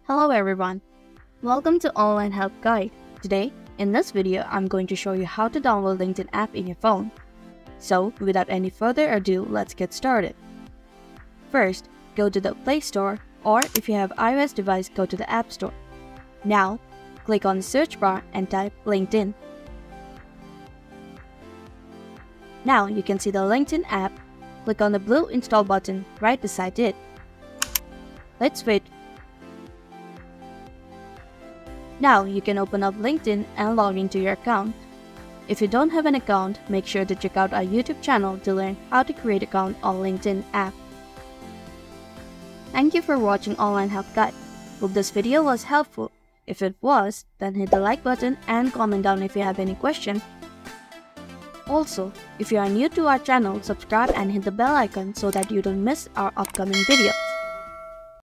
Hello everyone, welcome to Online Help Guide. Today, in this video, I'm going to show you how to download LinkedIn app in your phone. So, without any further ado, let's get started. First, go to the Play Store, or if you have iOS device, go to the App Store. Now, click on the search bar and type LinkedIn. Now you can see the LinkedIn app. Click on the blue install button right beside it. Let's wait. Now you can open up LinkedIn and log into your account. If you don't have an account, make sure to check out our YouTube channel to learn how to create an account on LinkedIn app. Thank you for watching Online Help Guide. Hope this video was helpful. If it was, then hit the like button and comment down if you have any questions. Also, if you are new to our channel, subscribe and hit the bell icon so that you don't miss our upcoming videos.